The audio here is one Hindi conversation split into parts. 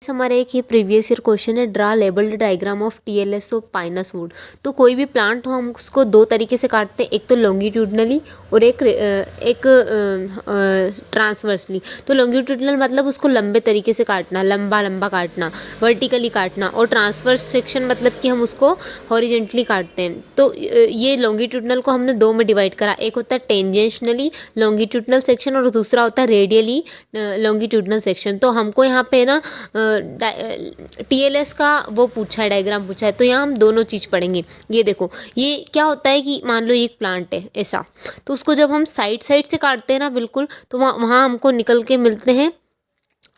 हमारा एक ये प्रीवियस ईयर क्वेश्चन है, draw labelled diagram of TLS of Pinus would. तो कोई भी प्लांट हो हम उसको दो तरीके से काटते हैं, एक तो लॉन्गिट्यूडनली और एक ट्रांसवर्सली। तो लॉन्गिट्यूडनल मतलब उसको लंबे तरीके से काटना, लंबा लंबा काटना, वर्टिकली काटना, और ट्रांसवर्स सेक्शन मतलब कि हम उसको हॉरिजेंटली काटते हैं। तो ये लॉन्गिट्यूडनल को हमने दो में डिवाइड करा, एक होता है टेंजेंशनली लॉन्गिट्यूडनल सेक्शन और दूसरा होता है रेडियली लॉन्गिट्यूडनल सेक्शन। तो हमको यहाँ पे ना टीएलएस का वो पूछा है, डायग्राम पूछा है, तो यहाँ हम दोनों चीज़ पढ़ेंगे। ये देखो, ये क्या होता है कि मान लो ये एक प्लांट है ऐसा, तो उसको जब हम साइड साइड से काटते हैं ना बिल्कुल, तो वहाँ हमको निकल के मिलते हैं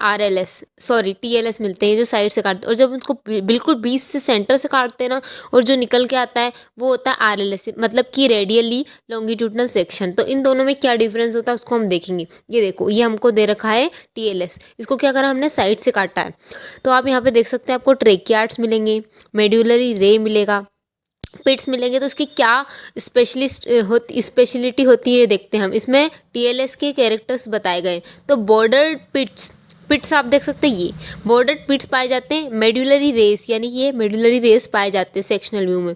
टीएलएस मिलते हैं जो साइड से काटते हैं। और जब उसको बिल्कुल बीच से सेंटर से काटते हैं ना, और जो निकल के आता है वो होता है आरएलएस, मतलब कि रेडियली लॉन्गिट्यूडनल सेक्शन। तो इन दोनों में क्या डिफरेंस होता है उसको हम देखेंगे। ये देखो, ये हमको दे रखा है टीएलएस, इसको क्या करा हमने साइड से काटा है। तो आप यहाँ पे देख सकते हैं, आपको ट्रेकियार्ड्स मिलेंगे, मेड्यूलरी रे मिलेगा, पिट्स मिलेंगे। तो उसकी क्या स्पेशलिटी होती है देखते हैं हम। इसमें टीएलएस के कैरेक्टर्स बताए गए। तो बॉर्डर पिट्स आप देख सकते हैं, ये बॉर्डर पिट्स पाए जाते हैं। मेड्यूलरी रेस यानी कि ये मेड्यूलरी रेस पाए जाते हैं सेक्शनल व्यू में।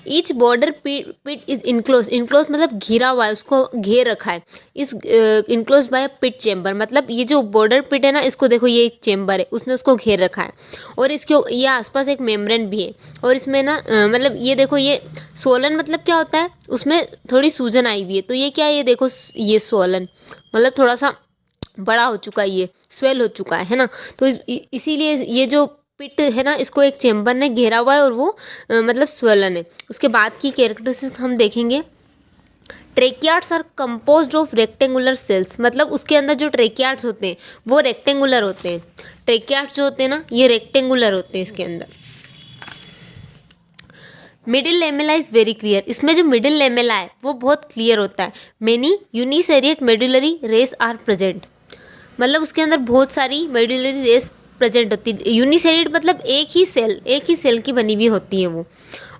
Each border pit is enclose मतलब घिरा हुआ है, उसको घेर रखा है। इस इनक्लोज बाय पिट चेम्बर, मतलब ये जो बॉर्डर पिट है ना, इसको देखो, ये एक चेम्बर है, उसने उसको घेर रखा है। और इसके ये आसपास एक मेम्ब्रेन भी है। और इसमें ना मतलब ये देखो, ये सोलन मतलब क्या होता है, उसमें थोड़ी सूजन आई हुई है। तो ये क्या है, ये देखो, ये सोलन मतलब थोड़ा सा बड़ा हो चुका है, ये स्वेल हो चुका है ना। तो इसीलिए ये जो पिट है ना, इसको एक चेम्बर ने घेरा हुआ है और वो मतलब स्वेलन है। उसके बाद की कैरेक्टरिस्टिक्स हम देखेंगे। Tracheids are composed of rectangular cells, मतलब उसके अंदर जो ट्रेकियार्ड्स होते हैं वो रेक्टेंगुलर होते हैं। ट्रेकियार्ड्स जो होते हैं ना, ये रेक्टेंगुलर होते हैं इसके अंदर। Middle lamella is very clear, इसमें जो मिडिल लेमेला है वो बहुत क्लियर होता है। Many uniseriate medullary rays are present, मतलब उसके अंदर बहुत सारी मेडुलरी रेस प्रेजेंट होती है। यूनिसेरिएट मतलब एक ही सेल की बनी हुई होती है वो।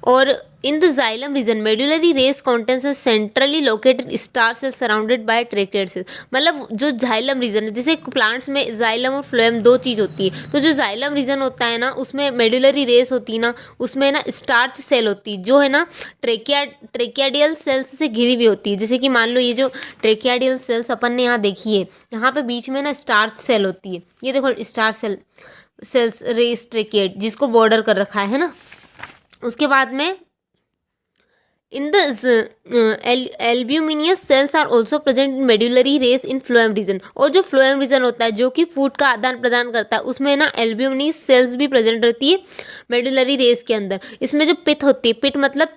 और in the xylem region medullary rays contains centrally located star cell surrounded by tracheid cell, मतलब जो जाइलम रीजन है, जैसे प्लांट्स में जाइलम और फ्लोएम दो चीज़ होती है। तो जो जाइलम रीजन होता है ना, उसमें मेडुलरी रेस होती है ना, उसमें ना स्टार्च सेल होती है, जो है ना ट्रेकियाडियल सेल्स से घिरी हुई होती है। जैसे कि मान लो ये जो ट्रेकियाडियल सेल्स अपन ने यहाँ देखी है, यहाँ पे बीच में ना स्टार्च सेल होती है। ये देखो, स्टार सेल्स रेस ट्रेकियड, जिसको बॉर्डर कर रखा है ना। उसके बाद में in the albuminous cells are also present in medullary rays in phloem region. और जो फ्लोएम रीजन होता है, जो कि फूड का आदान प्रदान करता है, उसमें ना एल्ब्यूमिनियस सेल्स भी प्रेजेंट रहती है मेड्यूलरी रेस के अंदर। इसमें जो पिथ होती है, पिथ मतलब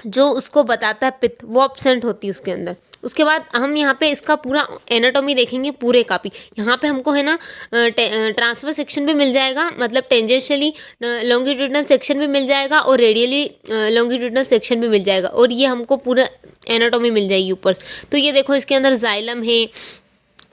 जो उसको बताता है पिथ, वो एब्सेंट होती है उसके अंदर। उसके बाद हम यहाँ पे इसका पूरा एनाटॉमी देखेंगे पूरे का भी। यहाँ पे हमको है ना ट्रांसफर सेक्शन भी मिल जाएगा, मतलब टेंजेंशियली लॉन्गिट्यूडनल सेक्शन भी मिल जाएगा और रेडियली लॉन्गिट्यूडनल सेक्शन भी मिल जाएगा। और ये हमको पूरा एनाटॉमी मिल जाएगी ऊपर से। तो ये देखो, इसके अंदर जाइलम है,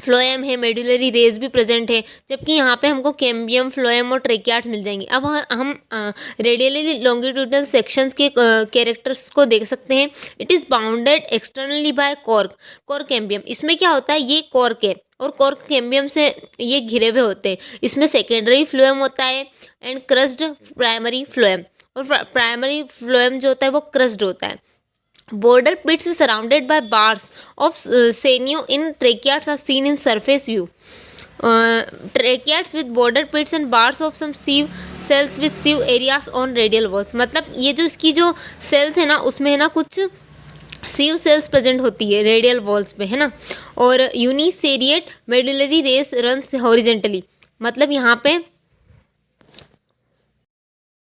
फ्लोएम है, मेडुलरी रेस भी प्रेजेंट है, जबकि यहाँ पे हमको कैम्बियम, फ्लोएम और ट्रेकियार्ड्स मिल जाएंगे। अब हम रेडियली लॉन्गिट्यूडनल सेक्शंस के कैरेक्टर्स को देख सकते हैं। It is bounded externally by cork cambium. इसमें क्या होता है, ये कॉर्क है और कॉर्क कैम्बियम से ये घिरे हुए होते हैं। इसमें सेकेंडरी फ्लोएम होता है एंड क्रस्ड प्राइमरी फ्लोएम, और प्राइमरी फ्लोएम जो होता है वो क्रस्ड होता है। Border pits is surrounded by bars of sinew in tracheids are seen in surface view. Tracheids with border pits and bars of some sieve cells with sieve areas on radial walls, मतलब ये जो इसकी जो सेल्स है ना, उसमें है ना कुछ सीव सेल्स प्रेजेंट होती है रेडियल वॉल्स पे, है ना। और यूनिसेरिएट मेडुलरी रेस रन्स हॉरिजेंटली, मतलब यहाँ पे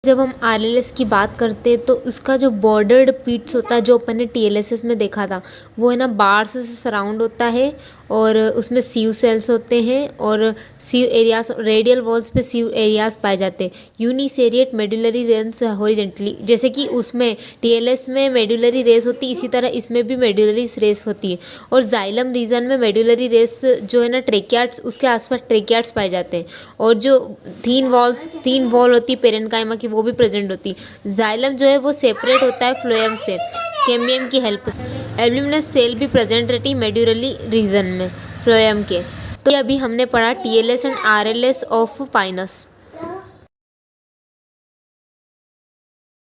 जब हम आरएलएस की बात करते हैं तो उसका जो बॉर्डर्ड पिट्स होता है, जो अपन ने टीएलएसएस में देखा था, वो है ना बार्स से सराउंड होता है और उसमें सीव सेल्स होते हैं और सीव एरियाज, रेडियल वॉल्स पे सीव एरियाज पाए जाते हैं। यूनिसेरिएट मेडुलरी रेस हॉरिजेंटली, जैसे कि उसमें टीएलएस में मेडुलरी रेस होती है, इसी तरह इसमें भी मेडुलरी रेस होती है। और जाइलम रीजन में मेडुलरी रेस जो है ना ट्रेकियार्ड्स, उसके आसपास ट्रेकियार्ड्स पाए जाते हैं। और जो तीन वॉल होती है पेरेन्काइमा की, वो भी प्रेजेंट होती है। जाइलम जो है वो सेपरेट होता है फ्लोएम से कैम्बियम की हेल्प से। एल्ब्यूमिनस सेल भी प्रेजेंट रहती है मेड्यूलरी रीजन में फ्लोएम के। तो ये अभी हमने पढ़ा TLS and RLS of Pinus.